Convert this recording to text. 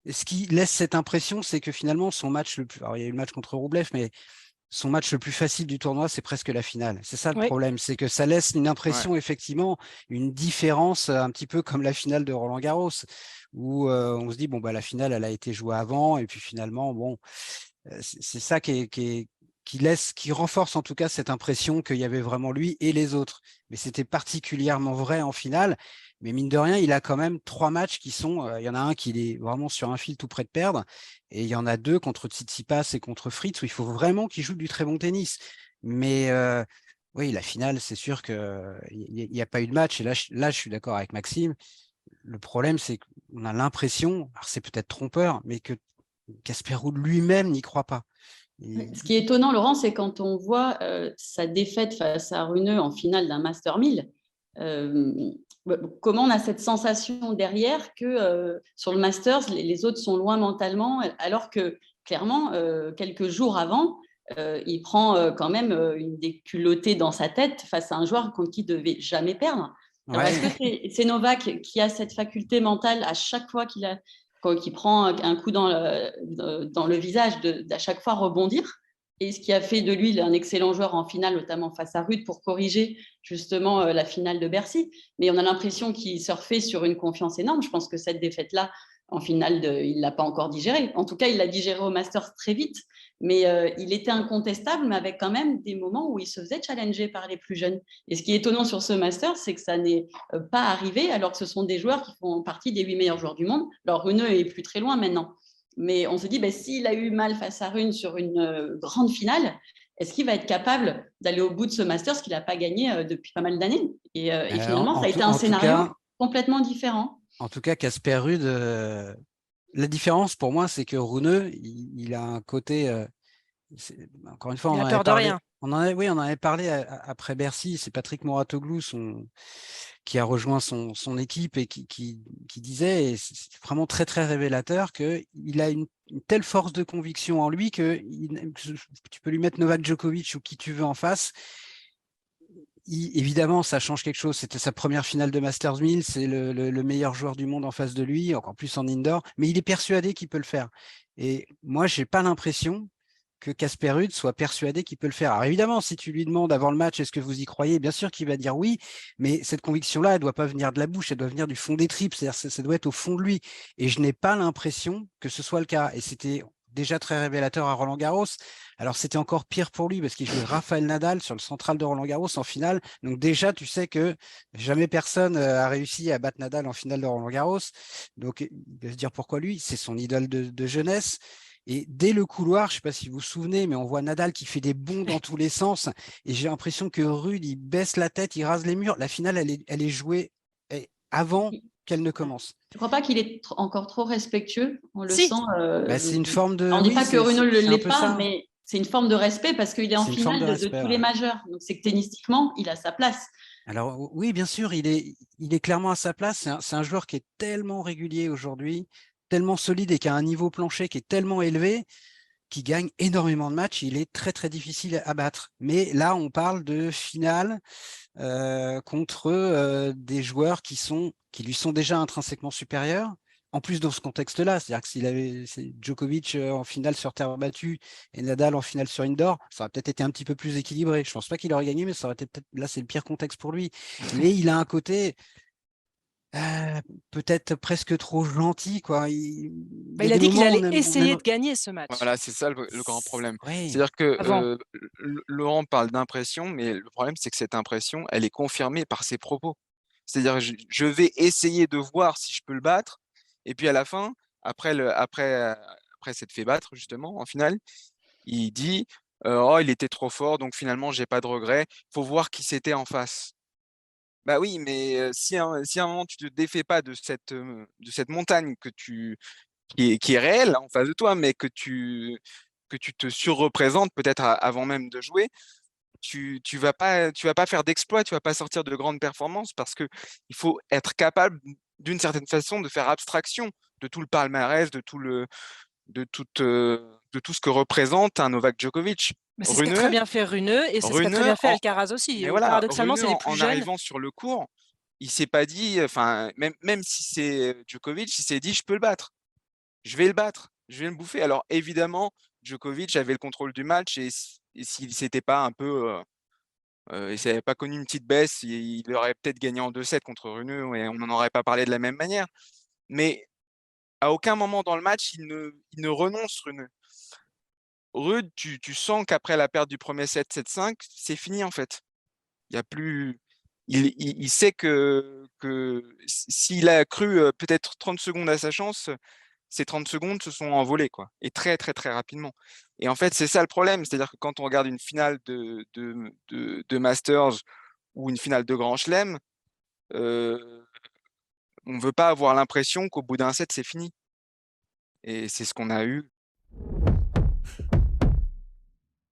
ce qui laisse cette impression, c'est que finalement, son match le plus. Alors, il y a eu le match contre Roublev, mais son match le plus facile du tournoi, c'est presque la finale. C'est ça le Oui, problème, c'est que ça laisse une Ouais. impression, effectivement, une différence un petit peu comme la finale de Roland-Garros, où on se dit, bon, bah, la finale, elle a été jouée avant, et puis finalement, bon, c'est ça qui renforce en tout cas cette impression qu'il y avait vraiment lui et les autres. Mais c'était particulièrement vrai en finale. Mais mine de rien, il a quand même 3 matchs qui sont. Il y en a un qui est vraiment sur un fil tout près de perdre, et il y en a 2 contre Tsitsipas et contre Fritz où il faut vraiment qu'il joue du très bon tennis. Mais oui, la finale, c'est sûr qu'il n'y a pas eu de match. Et là, je suis d'accord avec Maxime. Le problème, c'est qu'on a l'impression, alors c'est peut-être trompeur, mais que Casper Ruud lui-même n'y croit pas. Ce qui est étonnant, Laurent, c'est quand on voit sa défaite face à Runeux en finale d'un Master 1000, comment on a cette sensation derrière que sur le Masters, les autres sont loin mentalement, alors que clairement, quelques jours avant, il prend quand même une déculottée dans sa tête face à un joueur contre qui il ne devait jamais perdre. Alors, Ouais. est-ce que c'est Novak qui a cette faculté mentale à chaque fois qu'il prend un coup dans le visage d'à chaque fois rebondir, et ce qui a fait de lui un excellent joueur en finale, notamment face à Ruud, pour corriger justement la finale de Bercy. Mais on a l'impression qu'il surfait sur une confiance énorme. Je pense que cette défaite-là, en finale, il ne l'a pas encore digérée. En tout cas, il l'a digérée au Masters très vite. Mais il était incontestable, mais avec quand même des moments où il se faisait challenger par les plus jeunes. Et ce qui est étonnant sur ce Masters, c'est que ça n'est pas arrivé, alors que ce sont des joueurs qui font partie des 8 meilleurs joueurs du monde. Alors, Runeux est plus très loin maintenant. Mais on se dit, s'il a eu mal face à Rune sur une grande finale, est-ce qu'il va être capable d'aller au bout de ce Masters qu'il n'a pas gagné depuis pas mal d'années? Et finalement, ça a été un scénario complètement différent. En tout cas, Casper Ruud, la différence pour moi, c'est que Runeux, il a un côté. Encore une fois, il on a en avait peur de parlé. rien. On en avait parlé après Bercy. C'est Patrick Mouratoglou, qui a rejoint son équipe et qui disait, et c'est vraiment très très révélateur, qu'il a une telle force de conviction en lui que tu peux lui mettre Novak Djokovic ou qui tu veux en face. Évidemment, ça change quelque chose. C'était sa première finale de Masters 1000. C'est le meilleur joueur du monde en face de lui, encore plus en indoor. Mais il est persuadé qu'il peut le faire. Et moi, j'ai pas l'impression que Casper Ruud soit persuadé qu'il peut le faire. Alors évidemment, si tu lui demandes avant le match, est-ce que vous y croyez? Bien sûr qu'il va dire oui, mais cette conviction-là, elle doit pas venir de la bouche, elle doit venir du fond des tripes, c'est-à-dire ça doit être au fond de lui. Et je n'ai pas l'impression que ce soit le cas. Et c'était déjà très révélateur à Roland-Garros. Alors c'était encore pire pour lui parce qu'il jouait Rafael Nadal sur le central de Roland-Garros en finale. Donc déjà, tu sais que jamais personne a réussi à battre Nadal en finale de Roland-Garros. Donc il va se dire pourquoi lui, c'est son idole de jeunesse. Et dès le couloir, je ne sais pas si vous vous souvenez, mais on voit Nadal qui fait des bonds dans tous les sens. Et j'ai l'impression que Ruud, il baisse la tête, il rase les murs. La finale, elle est jouée avant qu'elle ne commence. Je ne crois pas qu'il est encore trop respectueux. On le Si. sent. C'est une forme de. On ne dit pas que Runeux ne l'est pas, ça. mais c'est une forme de respect parce qu'il est en finale de tous les majeurs. Donc c'est que tennistiquement, il a sa place. Alors oui, bien sûr, il est clairement à sa place. C'est un joueur qui est tellement régulier aujourd'hui, tellement solide et qui a un niveau plancher qui est tellement élevé, qui gagne énormément de matchs. Il est très très difficile à battre. Mais là, on parle de finale contre des joueurs qui lui sont déjà intrinsèquement supérieurs. En plus, dans ce contexte-là, c'est-à-dire que s'il avait Djokovic en finale sur terre battue et Nadal en finale sur indoor, ça aurait peut-être été un petit peu plus équilibré. Je ne pense pas qu'il aurait gagné, mais ça aurait été peut-être là, c'est le pire contexte pour lui. Mais il a un côté peut-être presque trop gentil, quoi. Il a dit qu'il allait essayer de gagner ce match. Voilà, c'est ça le grand problème. Oui. C'est-à-dire que Laurent parle d'impression, mais le problème, c'est que cette impression, elle est confirmée par ses propos. C'est-à-dire, je vais essayer de voir si je peux le battre, et puis à la fin, après s'être fait battre, justement, en finale, il dit oh, il était trop fort, donc finalement, j'ai pas de regrets. Il faut voir qui c'était en face. Bah oui, mais si à un moment, tu te défais pas de cette montagne qui est réelle en face de toi, mais que tu te surreprésentes peut-être avant même de jouer, tu vas pas faire d'exploit, tu vas pas sortir de grandes performances parce que il faut être capable d'une certaine façon de faire abstraction de tout le palmarès, de tout ce que représente un Novak Djokovic. Mais c'est ce qu'a très bien fait Runeux et c'est ce qu'a très bien fait Alcaraz aussi. Mais voilà, Paradoxalement, c'est les plus en jeunes. arrivant sur le court, il s'est pas dit, enfin, même si c'est Djokovic, il s'est dit je peux le battre. je vais le battre, je vais le bouffer. Alors évidemment, Djokovic avait le contrôle du match et s'il s'était pas un peu, et s'il n'avait pas connu une petite baisse, il aurait peut-être gagné en 2-7 contre Runeux et on n'en aurait pas parlé de la même manière. Mais à aucun moment dans le match, il ne renonce, Runeux. Rude, tu sens qu'après la perte du premier set 7-5, c'est fini en fait. Il y a plus. Il sait que s'il a cru peut-être 30 secondes à sa chance, ces 30 secondes se sont envolées, quoi. Et très, très, très rapidement. Et en fait, c'est ça le problème. C'est-à-dire que quand on regarde une finale de Masters ou une finale de Grand Chelem, on ne veut pas avoir l'impression qu'au bout d'un set, c'est fini. Et c'est ce qu'on a eu.